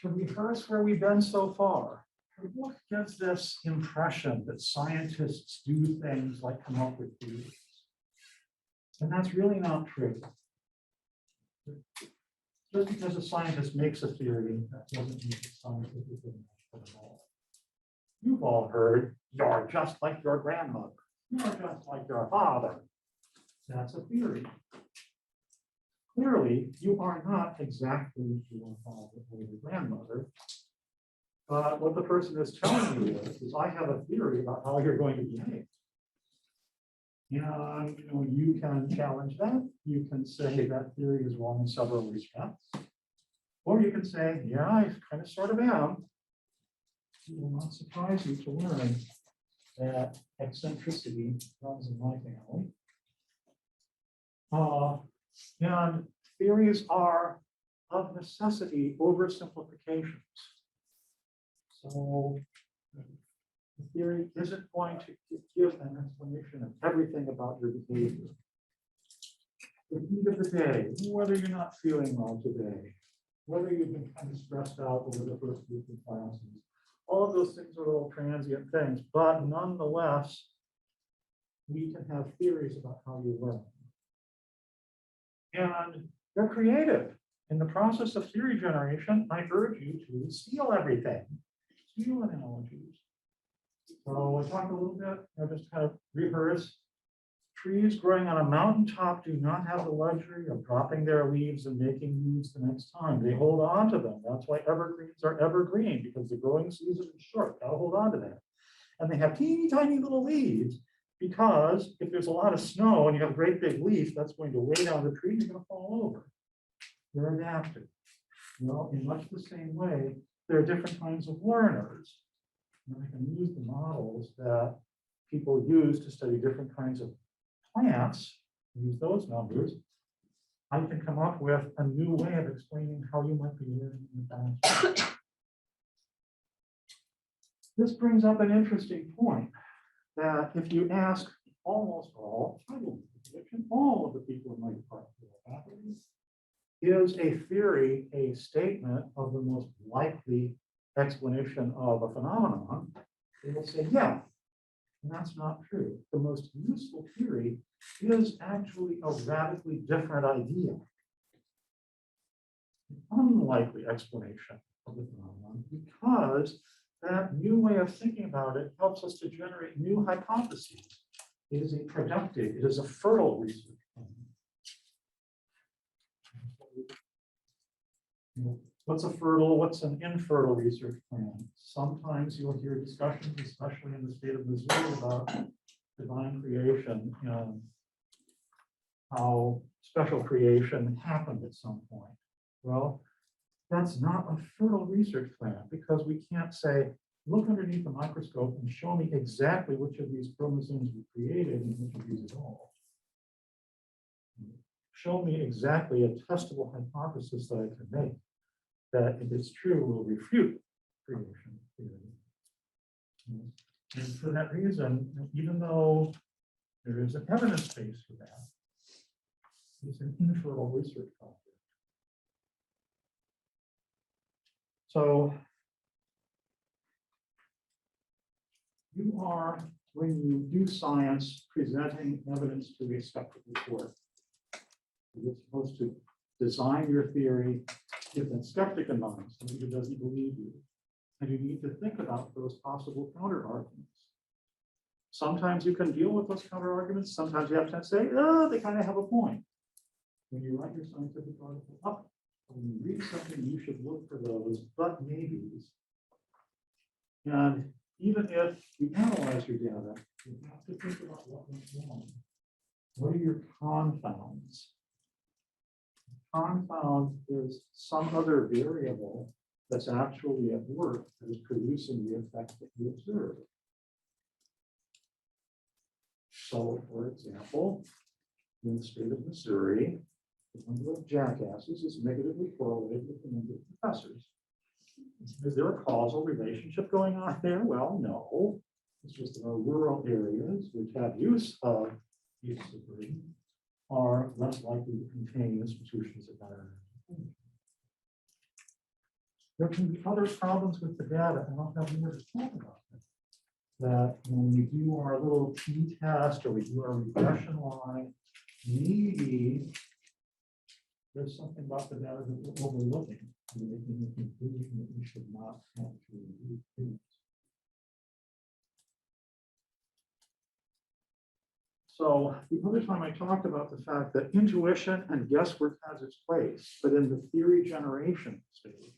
to rehearse where we've been so far, the book gives this impression that scientists do things like come up with theories. And that's really not true. Just because a scientist makes a theory, that doesn't mean it's scientifically at all. You've all heard, you're just like your grandmother. You're just like your father. That's a theory. Clearly, you are not exactly your father or your grandmother. But what the person is telling you is I have a theory about how you're going to behave. And you can challenge that. You can say that theory is wrong in several respects. Or you can say, yeah, I kind of sort of am. It will not surprise you to learn that eccentricity runs in my family. And theories are, of necessity, oversimplifications. So the theory isn't going to give an explanation of everything about your behavior. The heat of the day, whether you're not feeling well today, whether you've been kind of stressed out over the first week of classes, all of those things are little transient things, but nonetheless, we can have theories about how you learn. And they're creative. In the process of theory generation, I urge you to steal everything, steal analogies. So I talked a little bit, just kind of rehearse. Trees growing on a mountaintop do not have the luxury of dropping their leaves and making leaves the next time. They hold on to them. That's why evergreens are evergreen, because the growing season is short. Gotta hold on to that. And they have teeny tiny little leaves, because if there's a lot of snow and you have a great big leaf, that's going to weigh down the tree, you're going to fall over. They're adapted. Well, in much the same way, there are different kinds of learners. And I can use the models that people use to study different kinds of plants, use those numbers. I can come up with a new way of explaining how you might be learning in the past. This brings up an interesting point, that if you ask almost all of the people in my department, is a theory a statement of the most likely explanation of a phenomenon, they will say, yeah. And that's not true. The most useful theory is actually a radically different idea. An unlikely explanation of the phenomenon, because that new way of thinking about it helps us to generate new hypotheses. It is a productive, it is a fertile research plan. What's a fertile, what's an infertile research plan? Sometimes you'll hear discussions, especially in the state of Missouri, about divine creation and how special creation happened at some point. Well, that's not a fertile research plan, because we can't say, look underneath the microscope and show me exactly which of these chromosomes were created and which of these evolved. Show me exactly a testable hypothesis that I can make, that if it's true will refute creation theory. And for that reason, even though there is an evidence base for that, it's an infertile research project. So you are, when you do science, presenting evidence to a skeptical court. You're supposed to design your theory with a skeptic in mind, somebody who doesn't believe you. And you need to think about those possible counter arguments. Sometimes you can deal with those counter arguments. Sometimes you have to say, oh, they kind of have a point. When you write your scientific article up, when you read something, you should look for those but maybes. And even if you analyze your data, you have to think about what went wrong. What are your confounds? Confound is some other variable that's actually at work that is producing the effect that you observe. So, for example, in the state of Missouri, the number of jackasses is negatively correlated with the number of professors. Is there a causal relationship going on there? Well, no. It's just that our rural areas, which have use of use of burden, are less likely to contain institutions of higher education. There can be other problems with the data, and I'll have more to talk about it. That when we do our little t-test or we do our regression line, maybe there's something about the data that we're overlooking and making a conclusion that we should not actually do. So the other time I talked about the fact that intuition and guesswork has its place, but in the theory generation stage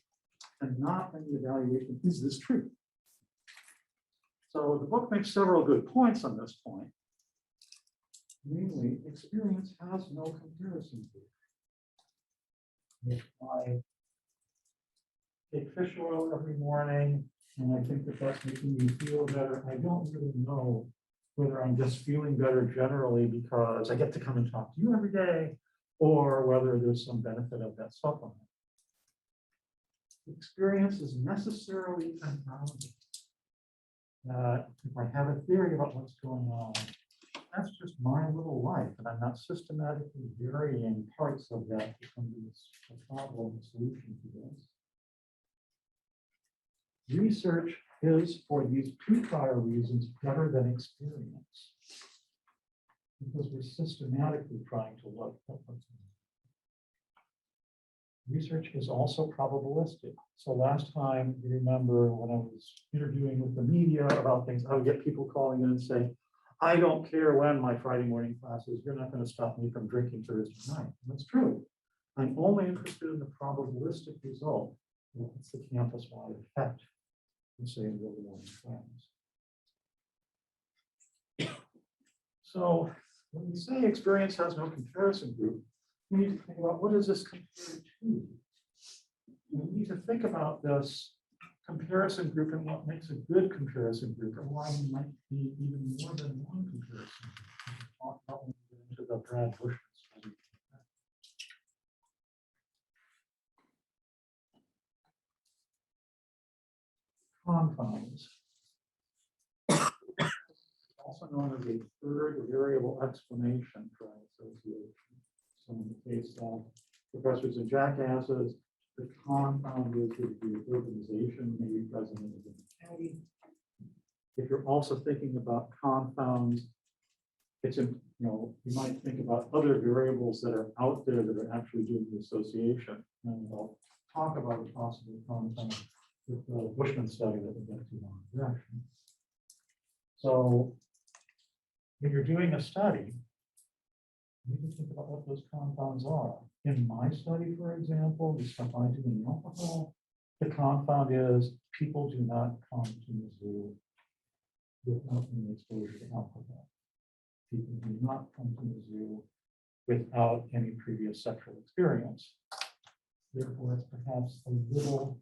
and not in the evaluation, is this true? So the book makes several good points on this point. Namely, experience has no comparison group. If I take fish oil every morning and I think that that's making me feel better, I don't really know whether I'm just feeling better generally because I get to come and talk to you every day, or whether there's some benefit of that supplement. Experience is necessarily confounded. If I have a theory about what's going on, that's just my little life, and I'm not systematically varying parts of that to come to a problem, a solution to this. Research is, for these two prior reasons, better than experience, because we're systematically trying to look at what's going on. Research is also probabilistic. So last time, you remember when I was interviewing with the media about things, I would get people calling in and say, I don't care when my Friday morning class is, you're not going to stop me from drinking Thursday night. And that's true. I'm only interested in the probabilistic result. It's the campus-wide effect. Say in real morning class. So when we say experience has no comparison group, we need to think about what is this compared to? We need to think about this comparison group and what makes a good comparison group, and why we might be even more than one comparison group. Talk about when we get into the Brad Bushman study. Confounds, also known as a third variable explanation for association. So in the case of professors and jackasses, the confound is the urbanization may be present in the county. If you're also thinking about confounds, it's in, you might think about other variables that are out there that are actually doing the association. And I'll talk about a possible confound with the Bushman study that we'll get to on direction. So when you're doing a study, you need to think about what those confounds are. In my study, for example, the stuff I do in alcohol, the confound is people do not come to the zoo without any exposure to alcohol. People do not come to the zoo without any previous sexual experience. Therefore, it's perhaps a little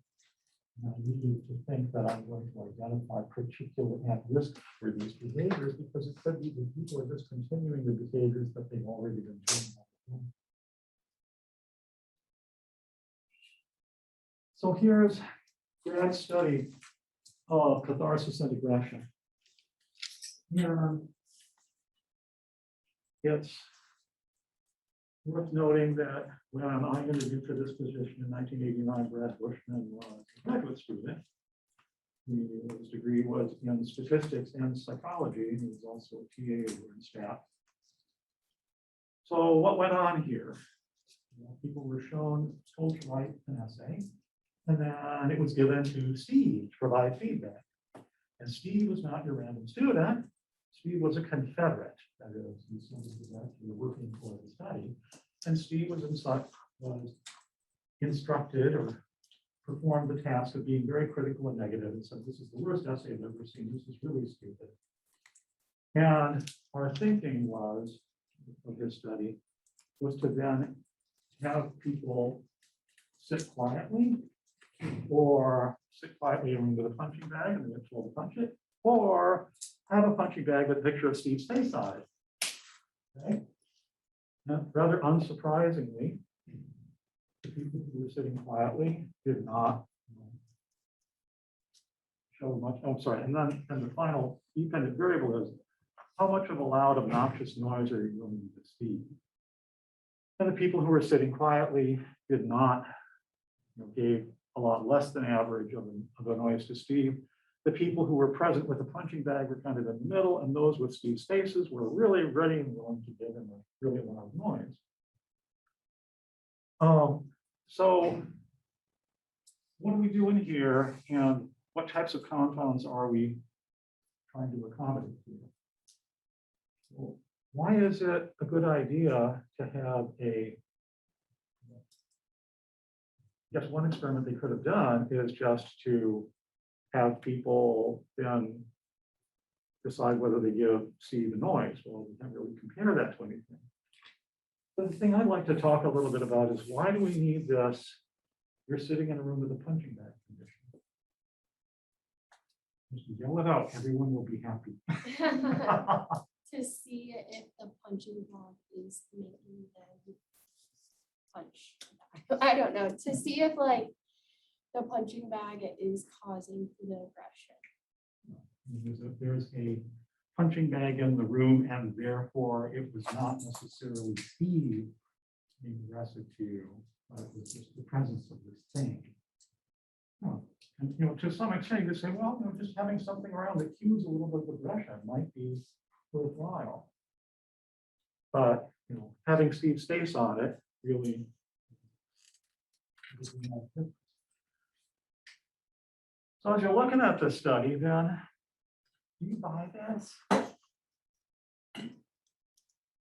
naive to think that I'm going to identify particular at-risk for these behaviors, because it could be that people are just continuing the behaviors that they've already been doing. So here's Brad's study of catharsis and aggression. And it's worth noting that when I interviewed for this position in 1989, Brad Bushman was a graduate student. His degree was in statistics and psychology. He was also a TA over in staff. So what went on here? People were told to write an essay, and then it was given to Steve to provide feedback. And Steve was not your random student. Steve was a Confederate. That is, he's somebody who was actually working for the study. And Steve was instructed or performed the task of being very critical and negative and said, this is the worst essay I've ever seen. This is really stupid. And our thinking was, of this study, was to then have people sit quietly, or sit quietly with a punching bag and then told to punch it, or have a punching bag with a picture of Steve's face on it. Okay? And rather unsurprisingly, the people who were sitting quietly did not show much. Oh, sorry. And then the final dependent variable is how much of a loud, obnoxious noise are you willing to Steve? And the people who were sitting quietly did not, gave a lot less than average of a noise to Steve. The people who were present with the punching bag were kind of in the middle, and those with Steve's faces were really ready and willing to give him a really loud noise. So what are we doing here, and what types of confounds are we trying to accommodate here? So why is it a good idea to have yes, one experiment they could have done is just to have people then decide whether they give C the noise. Well, we can't really compare that to anything. But the thing I'd like to talk a little bit about is, why do we need this? You're sitting in a room with a punching bag condition. Just yell it out, everyone will be happy. To see if the punching bag is making them punch. I don't know. To see if like the punching bag is causing the aggression. There's a punching bag in the room, and therefore it was not necessarily Steve being aggressive to you, but it was just the presence of this thing. And to some extent, you say, well, just having something around that cues a little bit of aggression might be worthwhile. But having Steve's face on it really. So as you're looking at this study, then, do you buy this?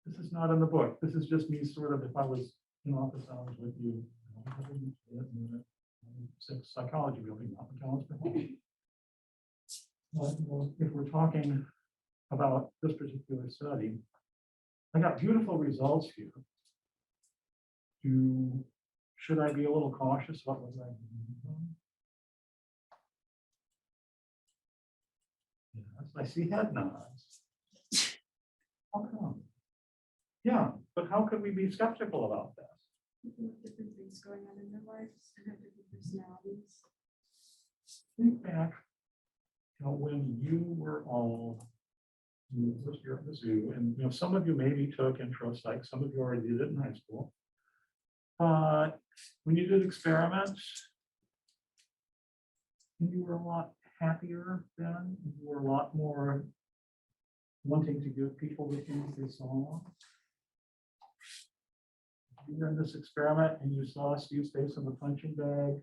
This is not in the book. This is just me sort of, if I was in office hours with you, psychology building, not McAllister. But if we're talking about this particular study, I got beautiful results here. Should I be a little cautious about what I'm doing? Yes, I see head nods. How come? Yeah, but how could we be skeptical about this? People have different things going on in their lives and have different personalities. Think back, when you were all in the first year at the zoo, and some of you maybe took intro psych, some of you already did it in high school. But when you did experiments, you were a lot happier then. You were a lot more wanting to give people the things they saw. You were in this experiment and you saw Steve's face in the punching bag.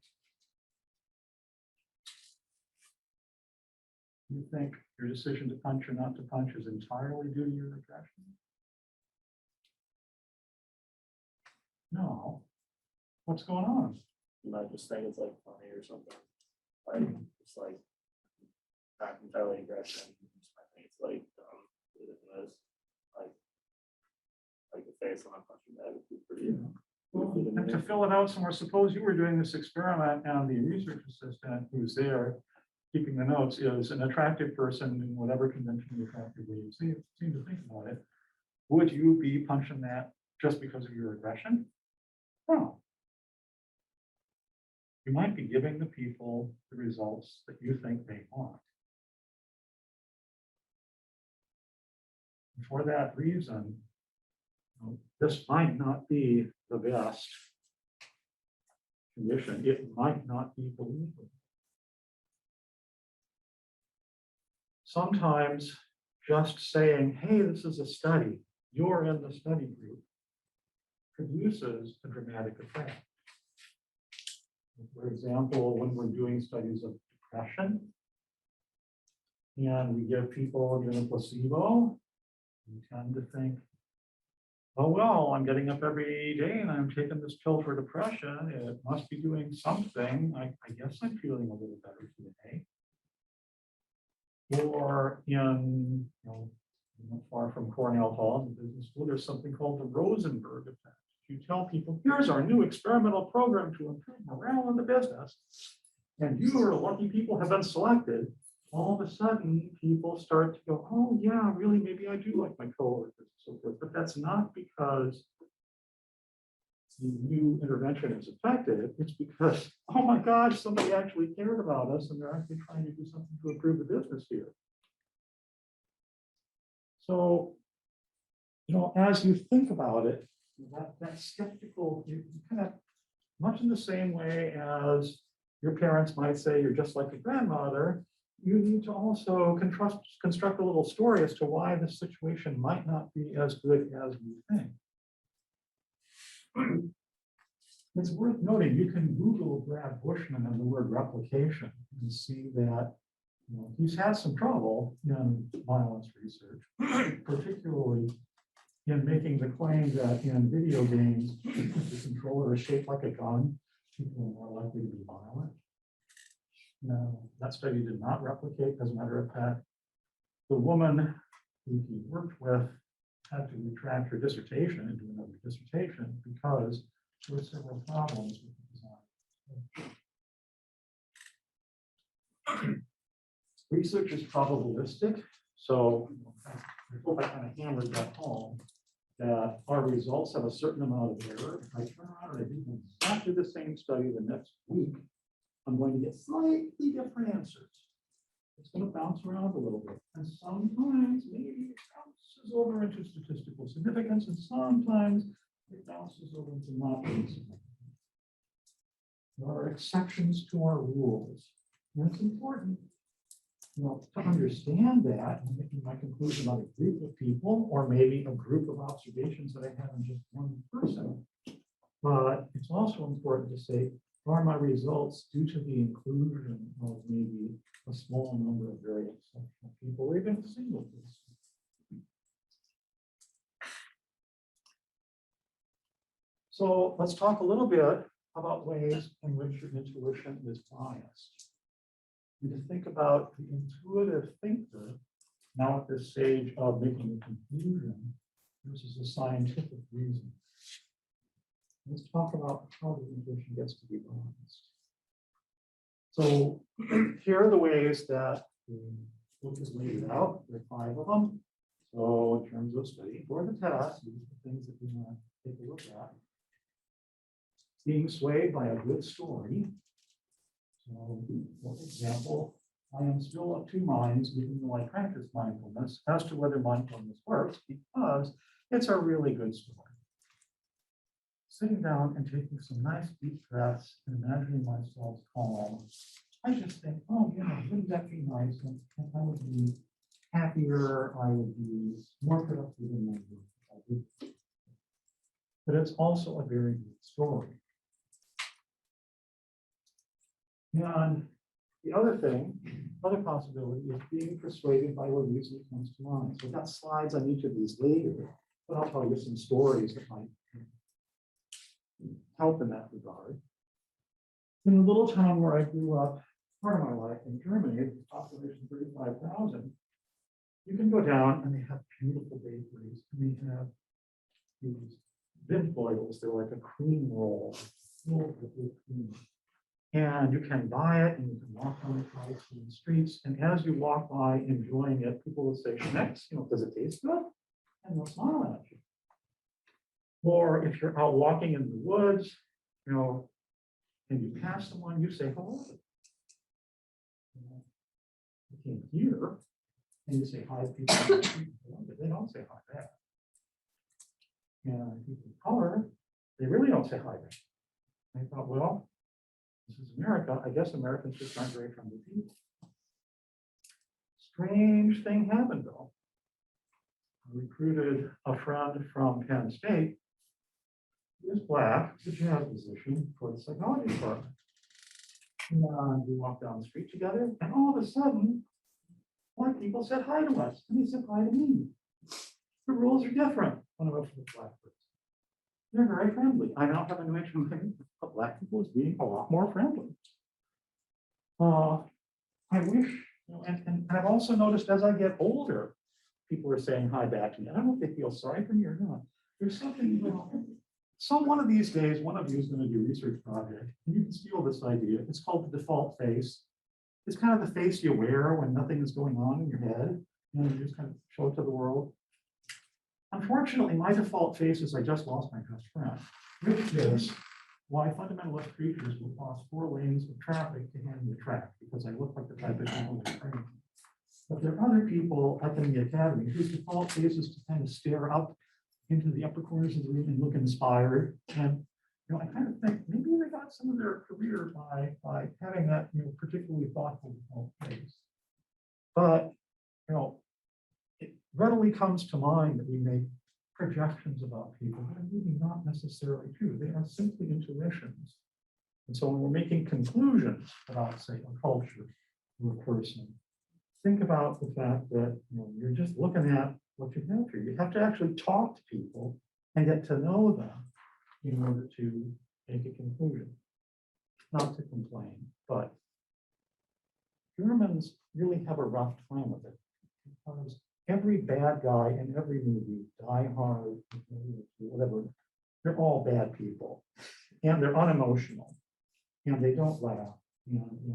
You think your decision to punch or not to punch is entirely due to your aggression? No. What's going on? You might just think it's like funny or something. Like it's like not entirely aggression. I think it's like this. Like the face on a punching bag would be pretty. Well, and to fill it out some more, suppose you were doing this experiment and the research assistant who's there keeping the notes is an attractive person in whatever conventionally attractive way you seem to think about it. Would you be punching that just because of your aggression? No. You might be giving the people the results that you think they want. And for that reason, this might not be the best condition. It might not be believable. Sometimes just saying, hey, this is a study, you're in the study group, produces a dramatic effect. For example, when we're doing studies of depression, and we give people a placebo, we tend to think, oh, well, I'm getting up every day and I'm taking this pill for depression. It must be doing something. I guess I'm feeling a little better today. Or in, not far from Cornell Hall in the business school, there's something called the Rosenberg effect. You tell people, here's our new experimental program to improve morale in the business, and you are lucky people have been selected. All of a sudden, people start to go, oh, yeah, really, maybe I do like my coworkers and so forth. But that's not because the new intervention is effective. It's because, oh my gosh, somebody actually cared about us and they're actually trying to do something to improve the business here. So, as you think about it, that skeptical, you kind of much in the same way as your parents might say you're just like your grandmother, you need to also construct a little story as to why the situation might not be as good as you think. It's worth noting, you can Google Brad Bushman and the word replication and see that he's had some trouble in violence research, particularly in making the claim that in video games, if the controller is shaped like a gun, people are more likely to be violent. Now, that study did not replicate. As a matter of fact, the woman who he worked with had to retract her dissertation into another dissertation because there were several problems with the design. Research is probabilistic, so I hope I kind of hammered that home, that our results have a certain amount of error. If I turn around and I do exactly the same study the next week, I'm going to get slightly different answers. It's going to bounce around a little bit. And sometimes maybe it bounces over into statistical significance, and sometimes it bounces over into not being significant. There are exceptions to our rules. And it's important to understand that and making my conclusion on a group of people, or maybe a group of observations that I have in just one person. But it's also important to say, are my results due to the inclusion of maybe a small number of very exceptional people, or even a single person? So let's talk a little bit about ways in which your intuition is biased. And to think about the intuitive thinker now at this stage of making a conclusion versus a scientific reason. Let's talk about how the intuition gets to be biased. So here are the ways that the book is laid out. There are 5 of them. So in terms of studying for the test, these are the things that we want to take a look at. Being swayed by a good story. So, for example, I am still of 2 minds, even though I practice mindfulness, as to whether mindfulness works, because it's a really good story. Sitting down and taking some nice deep breaths and imagining myself calm, I just think, oh, wouldn't that be nice? And I would be happier, I would be more productive in my work. But it's also a very good story. And the other possibility is being persuaded by what reason comes to mind. So I've got slides on each of these later, but I'll tell you some stories that might help in that regard. In a little town where I grew up, part of my life in Germany, population 35,000, you can go down and they have beautiful bakeries, and they have these Windbeutels. They're like a cream roll filled with whipped cream. And you can buy it and you can walk on the streets. And as you walk by enjoying it, people will say, "Schmeckt's, does it taste good?" And they'll smile at you. Or if you're out walking in the woods, and you pass someone, you say hello. You came here and you say hi to people on the street, but they don't say hi back. And people of color, they really don't say hi back. I thought, well, this is America. I guess Americans just aren't very friendly people. Strange thing happened though. I recruited a friend from Penn State. He was Black, he's a jazz musician for the psychology department. And we walked down the street together, and all of a sudden, Black people said hi to us, and they said hi to me. The rules are different when I was with Black person. They're very friendly. I now have a new information of Black people as being a lot more friendly. I wish, and I've also noticed as I get older, people are saying hi back to me. I don't know if they feel sorry for me or not. There's something, so one of these days, one of you is going to do a research project, and you can steal this idea. It's called the default face. It's kind of the face you wear when nothing is going on in your head, and you just kind of show it to the world. Unfortunately, my default face is I just lost my best friend, which is why fundamentalist creatures will cross 4 lanes of traffic to hand me a track, because I look like the type of people who are crazy. But there are other people up in the academy whose default face is to kind of stare up into the upper corners of the room and look inspired. And I kind of think maybe they got some of their career by having that, particularly thoughtful face. But, it readily comes to mind that we make projections about people that are really not necessarily true. They are simply intuitions. And so when we're making conclusions about, say, a culture or a person, think about the fact that you're just looking at what you have here. You have to actually talk to people and get to know them in order to make a conclusion. Not to complain, but Germans really have a rough time with it because every bad guy in every movie, Die Hard, whatever, they're all bad people, and they're unemotional, and they don't laugh,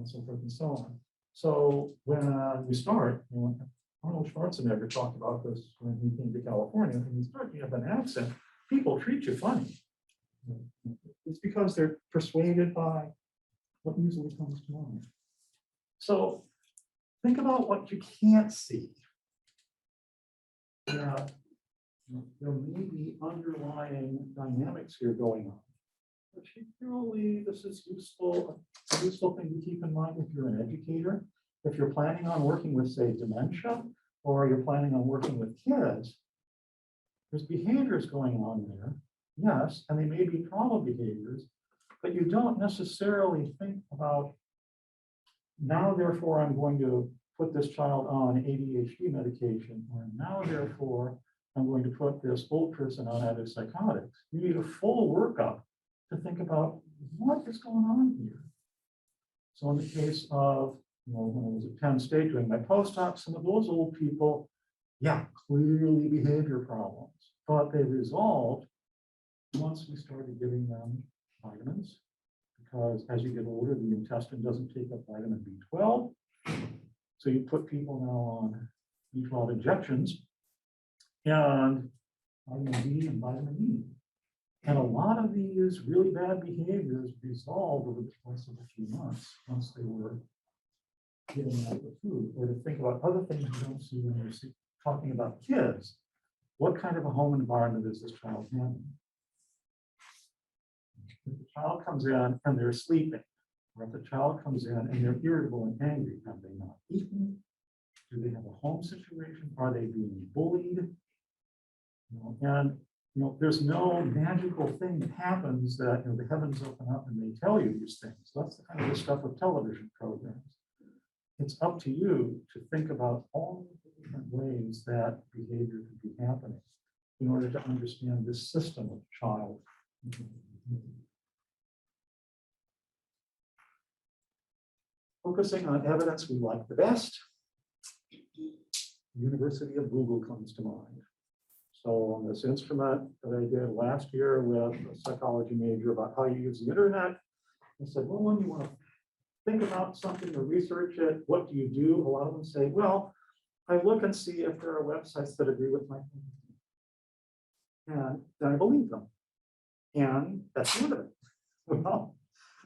so forth and so on. So when you start, Arnold Schwarzenegger talked about this when he came to California, and you start, you have an accent, people treat you funny. It's because they're persuaded by what usually comes to mind. So think about what you can't see. There may be underlying dynamics here going on. Particularly, this is a useful thing to keep in mind if you're an educator. If you're planning on working with, say, dementia, or you're planning on working with kids, there's behaviors going on there, yes, and they may be trauma behaviors, but you don't necessarily think about, now therefore I'm going to put this child on ADHD medication, or now therefore I'm going to put this old person on antipsychotics. You need a full workup to think about what is going on here. So in the case of, when I was at Penn State doing my postdoc, some of those old people, yeah, clearly behavior problems, but they resolved once we started giving them vitamins, because as you get older, the intestine doesn't take up vitamin B12. So you put people now on B12 injections and vitamin D and vitamin E. And a lot of these really bad behaviors resolved over the course of a few months once they were given out the food. Or to think about other things you don't see when you're talking about kids. What kind of a home environment is this child having? If the child comes in and they're sleeping, or if the child comes in and they're irritable and angry, have they not eaten? Do they have a home situation? Are they being bullied? And there's no magical thing that happens that the heavens open up and they tell you these things. That's the kind of the stuff of television programs. It's up to you to think about all the different ways that behavior could be happening in order to understand this system of child. Focusing on evidence we like the best, University of Google comes to mind. So on this instrument that I did last year with a psychology major about how you use the internet, I said, well, when you want to think about something or research it, what do you do? A lot of them say, well, I look and see if there are websites that agree with my thinking. And then I believe them. And that's the end of it. Well,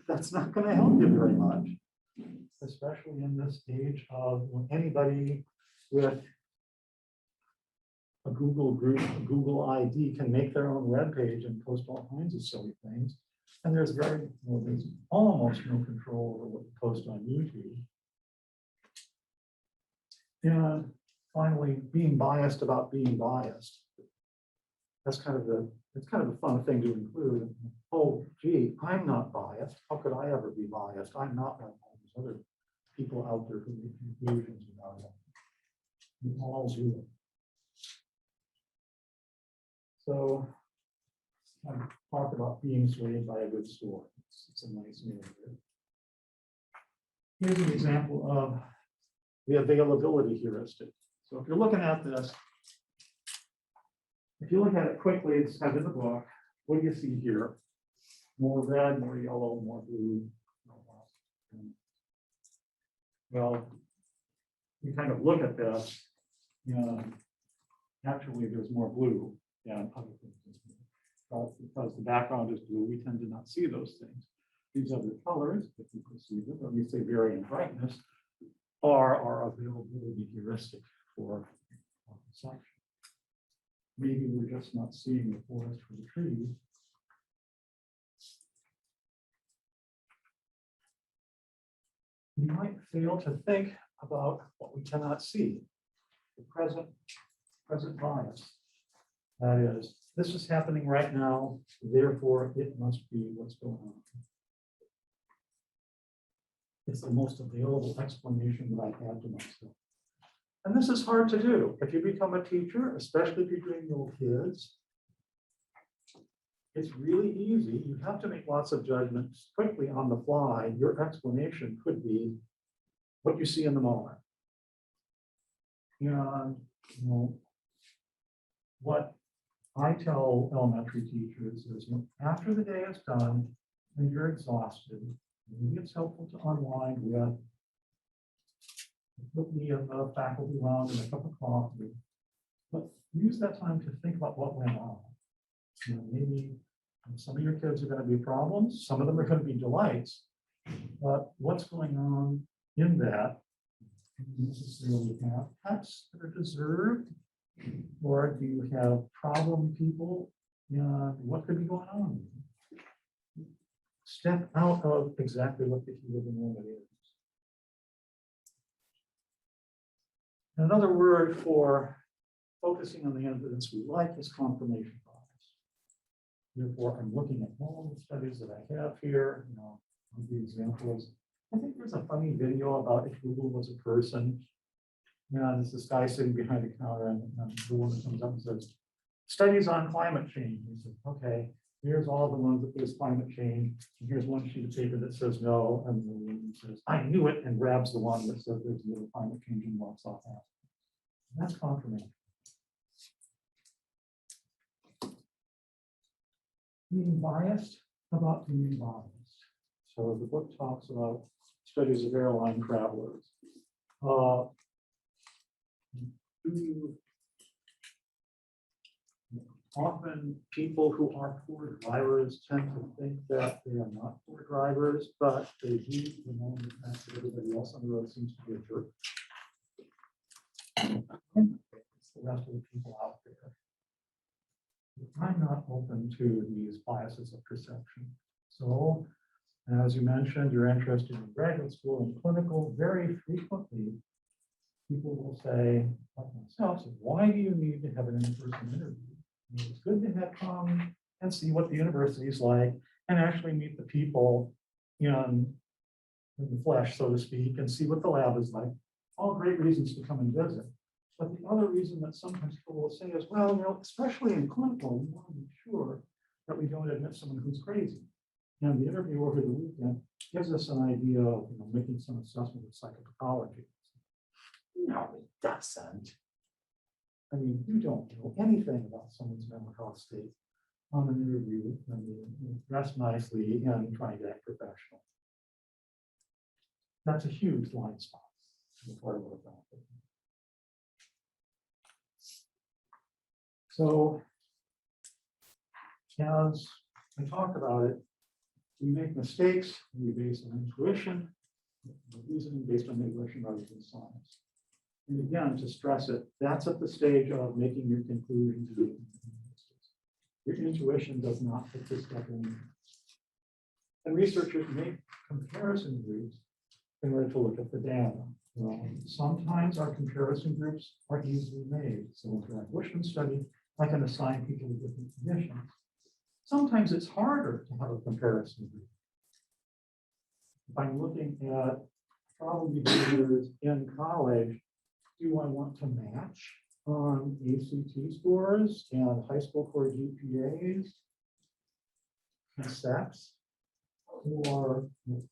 that's not going to help you very much, especially in this age of when anybody with a Google group, a Google ID can make their own web page and post all kinds of silly things. And there's there's almost no control over what you post on YouTube. And finally, being biased about being biased. That's it's kind of a fun thing to include. Oh, gee, I'm not biased. How could I ever be biased? I'm not like all these other people out there who make conclusions about it. It all you. So I talked about being swayed by a good story. It's a nice name here. Here's an example of the availability heuristic. So if you're looking at this, if you look at it quickly, it's kind of in the book. What do you see here? More red, more yellow, more blue. Well, you kind of look at this, actually there's more blue than other things. Because the background is blue, we tend to not see those things. These other colors, if you perceive it, or we say vary in brightness, are our availability heuristic for perception. Maybe we're just not seeing the forest for the trees. we might fail to think about what we cannot see, the present bias. That is, this is happening right now, therefore it must be what's going on. It's the most available explanation that I have to myself. And this is hard to do. If you become a teacher, especially if you're doing little kids, it's really easy. You have to make lots of judgments quickly on the fly. Your explanation could be what you see in the moment. And what I tell elementary teachers is after the day is done and you're exhausted, maybe it's helpful to unwind with me in the faculty lounge and a cup of coffee. But use that time to think about what went on. Maybe some of your kids are going to be problems, some of them are going to be delights, but what's going on in that? Do you necessarily have pets that are deserved, or do you have problem people? What could be going on? Step out of exactly what the heat of the moment is. Another word for focusing on the evidence we like is confirmation bias. Therefore, I'm looking at all the studies that I have here. The examples. I think there's a funny video about if Google was a person. There's this guy sitting behind the counter, and the woman comes up and says, "Studies on climate change." He said, "Okay, here's all the ones that there's climate change. And here's one sheet of paper that says no." And the woman says, "I knew it," and grabs the one that says there's no climate change and walks off that. That's confirmation. Being biased about being biased. So the book talks about studies of airline travelers. Often people who are poor drivers tend to think that they are not poor drivers, but they do know the fact that everybody else on the road seems to be a jerk. It's the rest of the people out there. I'm not open to these biases of perception. So, as you mentioned, you're interested in graduate school and clinical. Very frequently, people will say, like myself, why do you need to have an in-person interview? It's good to have come and see what the university is like and actually meet the people in the flesh, so to speak, and see what the lab is like. All great reasons to come and visit. But the other reason that sometimes people will say is, well, especially in clinical, we want to be sure that we don't admit someone who's crazy. And the interview over the weekend gives us an idea of making some assessment of psychopathology. No, it doesn't. I mean, you don't know anything about someone's mental health state on an interview. I mean, dress nicely and trying to act professional. That's a huge blind spot. So, as I talked about it, we make mistakes, we base on intuition, reasoning based on intuition rather than science. And again, to stress it, that's at the stage of making your conclusions. Your intuition does not put this step in. And researchers make comparison groups in order to look at the data. Sometimes our comparison groups are easily made. So for a Bushman study, I can assign people to different conditions. Sometimes it's harder to have a comparison group. If I'm looking at problem behaviors in college, do I want to match on ACT scores and high school core GPAs and sex? Or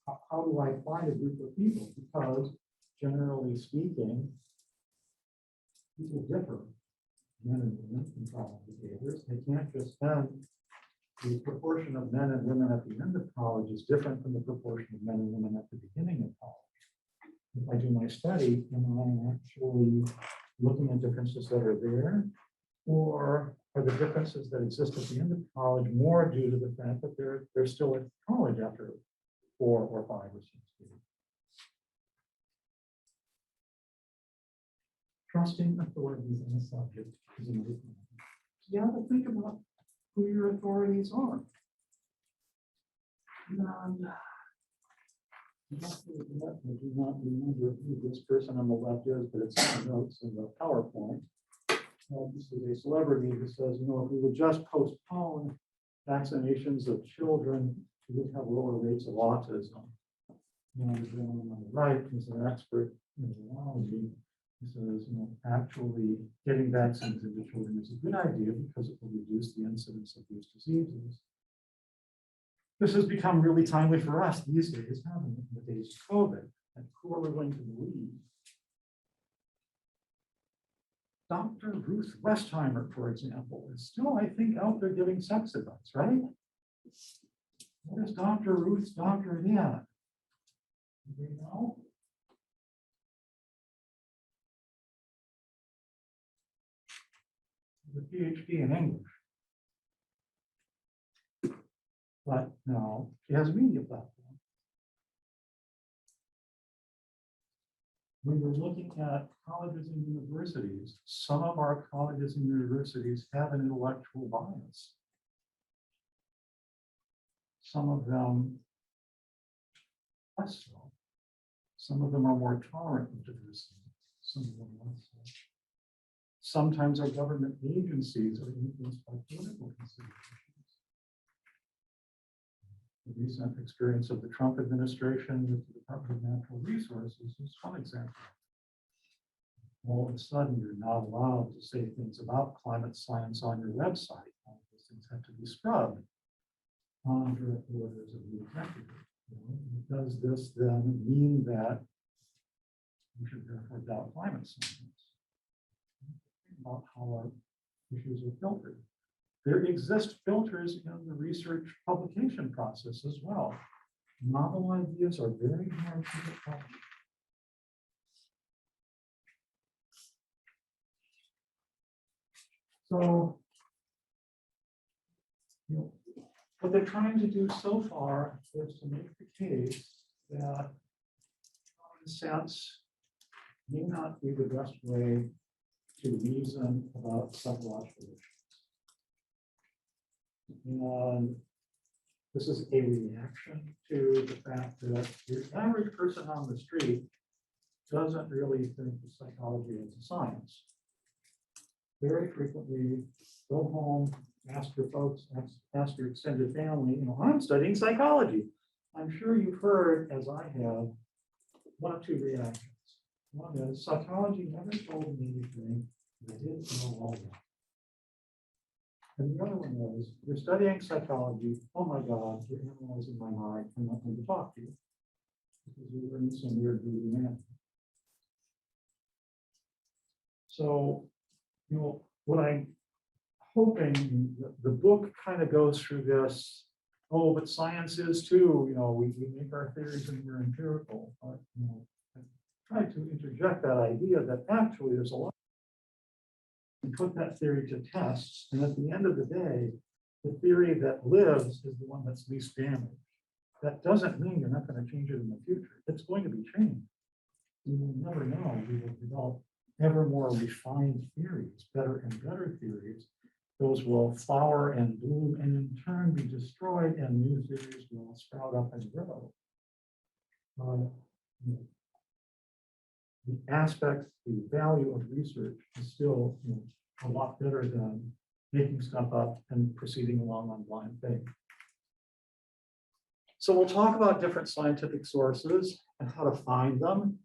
how do I find a group of people? Because generally speaking, people differ. Men and women in problem behaviors. They can't just spend the proportion of men and women at the end of college is different from the proportion of men and women at the beginning of college. If I do my study, am I actually looking at differences that are there? Or are the differences that exist at the end of college more due to the fact that they're still at college after 4 or 5 or 6 years? Trusting authorities on the subject is another thing. You have to think about who your authorities are. And I do not remember who this person on the left is, but it's in the notes in the PowerPoint. This is a celebrity who says, you know, if we would just postpone vaccinations of children, we would have lower rates of autism. And the gentleman on the right is an expert in virology. He says, you know, actually getting vaccines into children is a good idea because it will reduce the incidence of these diseases. This has become really timely for us these days, having in the days of COVID, and who are we going to believe? Dr. Ruth Westheimer, for example, is still, I think, out there giving sex advice, right? What is Dr. Ruth's doctorate in? Do we know? The PhD in English. But no, she has a media platform. When we're looking at colleges and universities, some of our colleges and universities have an intellectual bias. Some of them less so. Some of them are more tolerant of diversity, some of them less so. Sometimes our government agencies are influenced by political considerations. The recent experience of the Trump administration with the Department of Natural Resources is one example. All of a sudden, you're not allowed to say things about climate science on your website. All of those things have to be scrubbed under orders of the executive. Does this then mean that we should therefore doubt climate science? Think about how our issues are filtered. There exist filters in the research publication process as well. Novel ideas are very hard to get published. So, you know, what they're trying to do so far is to make the case that common sense may not be the best way to reason about psychological issues. And this is a reaction to the fact that the average person on the street doesn't really think of psychology as a science. Very frequently, go home, ask your folks, ask your extended family, you know, I'm studying psychology. I'm sure you've heard, as I have, one of two reactions. One is psychology never told me anything I didn't know all about. And the other one is, you're studying psychology, oh my God, you're analyzing my mind, I'm not going to talk to you. Because you're in some weird voodoo man. So, you know, what I'm hoping, the book kind of goes through this, oh, but science is too, you know, we make our theories and we're empirical. But, you know, I try to interject that idea that actually there's a lot. And put that theory to tests, and at the end of the day, the theory that lives is the one that's least damaged. That doesn't mean you're not going to change it in the future. It's going to be changed. We will never know. We will develop ever more refined theories, better and better theories. Those will flower and bloom and in turn be destroyed, and new theories will sprout up and grow. The aspect, the value of research is still, you know, a lot better than making stuff up and proceeding along on blind faith. So we'll talk about different scientific sources and how to find them,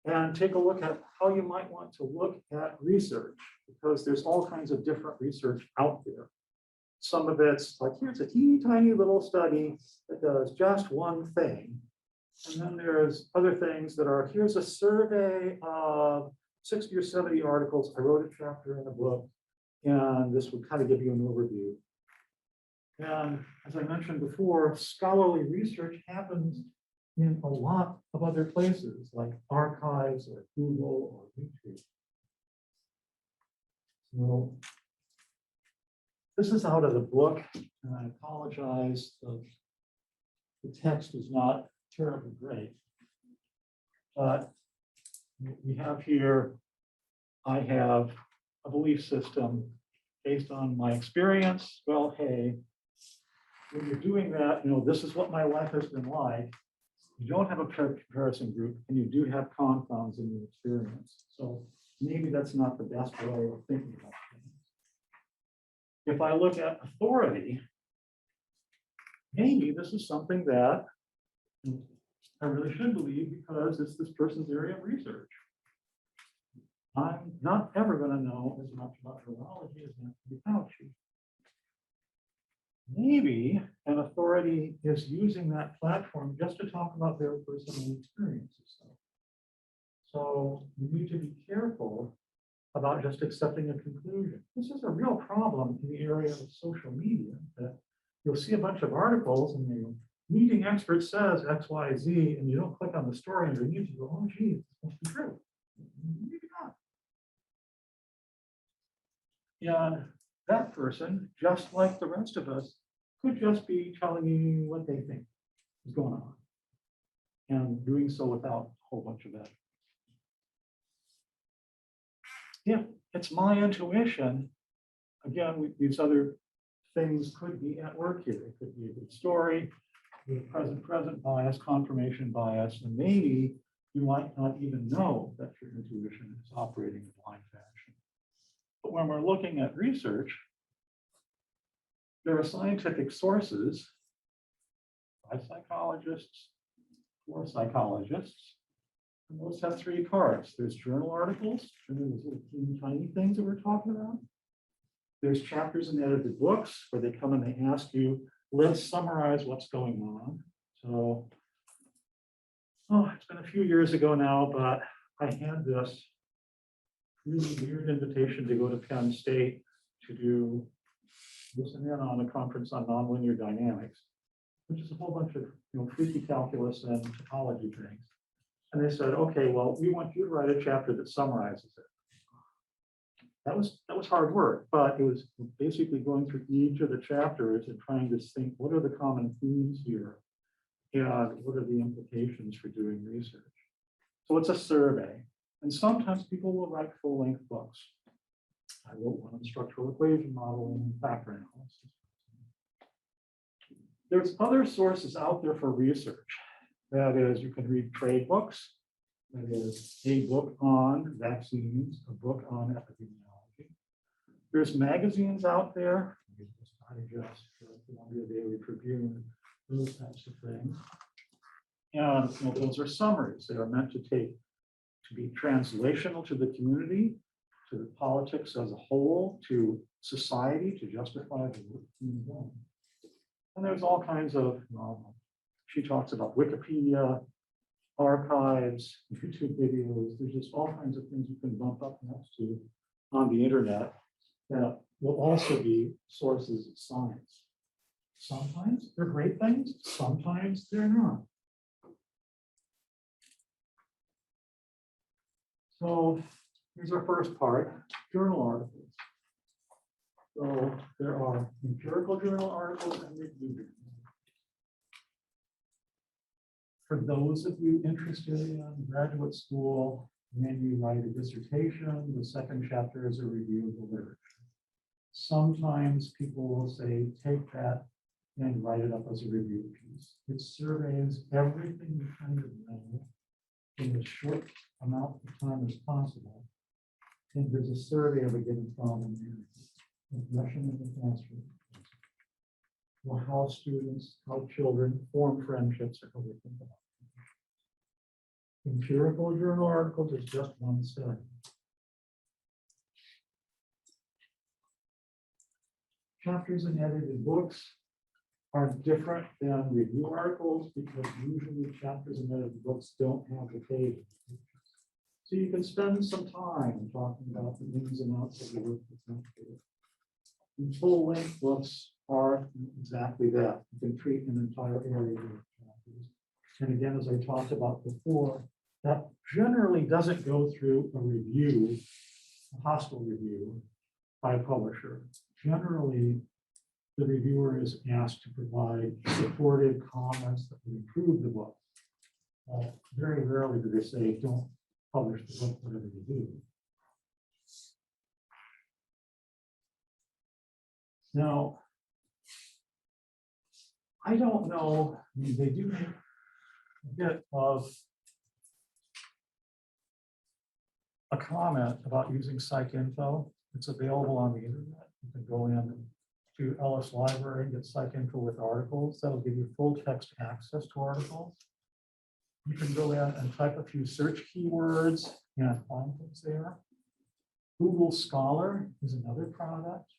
and take a look at how you might want to look at research, because there's all kinds of different research out there. Some of it's like, here's a teeny tiny little study that does just one thing. And then there's other things that are, here's a survey of 60 or 70 articles. I wrote a chapter in a book, and this would kind of give you an overview. And as I mentioned before, scholarly research happens in a lot of other places, like archives or Google or YouTube. So this is out of the book, and I apologize, the text is not terribly great. But we have here, I have a belief system based on my experience. Well, hey, when you're doing that, you know, this is what my life has been like. You don't have a comparison group, and you do have confounds in your experience. So maybe that's not the best way of thinking about things. If I look at authority, maybe this is something that I really should believe because it's this person's area of research. I'm not ever going to know as much about neurology as Anthony Fauci. Maybe an authority is using that platform just to talk about their personal experiences. So you need to be careful about just accepting a conclusion. This is a real problem in the area of social media, that you'll see a bunch of articles and the leading expert says X, Y, Z, and you don't click on the story underneath, you go, oh, geez, this must be true. Maybe not. And that person, just like the rest of us, could just be telling you what they think is going on and doing so without a whole bunch of that. If it's my intuition, again, these other things could be at work here. It could be a good story, with present bias, confirmation bias, and maybe you might not even know that your intuition is operating in blind fashion. But when we're looking at research, there are scientific sources by psychologists, for psychologists, and those have three parts. There's journal articles, and there's little teeny tiny things that we're talking about. There's chapters in edited books where they come and they ask you, let's summarize what's going on. So, it's been a few years ago now, but I had this really weird invitation to go to Penn State to listen in on a conference on nonlinear dynamics, which is a whole bunch of freaky calculus and topology things. And they said, okay, well, we want you to write a chapter that summarizes it. That was hard work, but it was basically going through each of the chapters and trying to think, what are the common themes here? And what are the implications for doing research? So it's a survey. And sometimes people will write full-length books. I wrote one on structural equation modeling and factor analysis. There's other sources out there for research. That is, you can read trade books. That is a book on vaccines, a book on epidemiology. There's magazines out there, Digest, Columbia Daily Tribune, those types of things. And those are summaries. They are meant to be translational to the community, to the politics as a whole, to society, to justify the work being done. And there's all kinds of, she talks about Wikipedia, archives, YouTube videos. There's just all kinds of things you can bump up next to on the internet that will also be sources of science. Sometimes they're great things, sometimes they're not. So here's our first part, journal articles. So there are empirical journal articles and review journal. For those of you interested in graduate school, when you write a dissertation, the second chapter is a review of the literature. Sometimes people will say, take that and write it up as a review piece. It surveys everything you kind of know in as short amount of time as possible. And there's a survey of a given problem area, impression in the classroom. Well, how students, how children form friendships or how they think about it. Empirical journal articles is just one study. Chapters in edited books are different than review articles because usually chapters in edited books don't have the pages. So you can spend some time talking about the ins and outs of the work that's not there. And full-length books are exactly that. You can treat an entire area of chapters. And again, as I talked about before, that generally doesn't go through a review, a hostile review by a publisher. Generally, the reviewer is asked to provide supportive comments that would improve the book. Very rarely do they say, don't publish the book, whatever you do. Now, I don't know, I mean, they do a bit of a comment about using PsycInfo. It's available on the internet. You can go in to Ellis Library and get PsycInfo with articles. That'll give you full text access to articles. You can go in and type a few search keywords and find things there. Google Scholar is another product.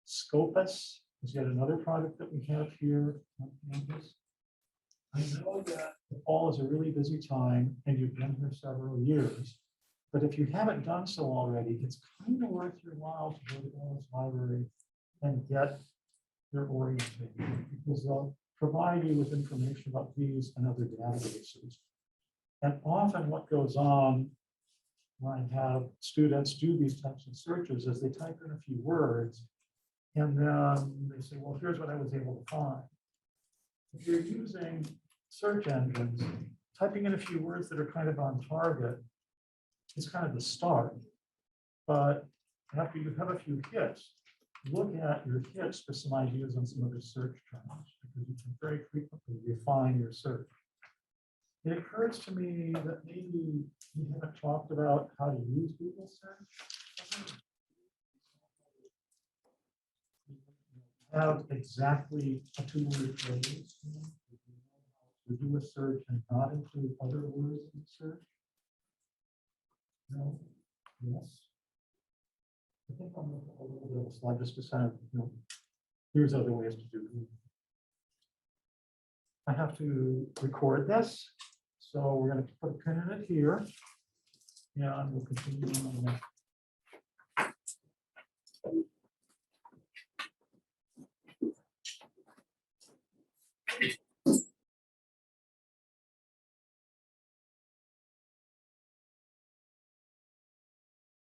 Scopus is yet another product that we have here on campus. I know that the fall is a really busy time and you've been here several years, but if you haven't done so already, it's kind of worth your while to go to Ellis Library and get your orientation, because they'll provide you with information about these and other databases. And often what goes on when I have students do these types of searches is they type in a few words and then they say, well, here's what I was able to find. If you're using search engines, typing in a few words that are kind of on target is kind of the start. But after you have a few hits, look at your hits for some ideas on some other search terms, because you can very frequently refine your search. It occurs to me that maybe we haven't talked about how to use Google search. Have exactly a two-word phrase. To do a search and not include other words in the search. No. Yes. I think I'm looking a little bit of a slide just to kind of, here's other ways to do it. I have to record this, so we're going to put a pin in it here, and we'll continue on the next.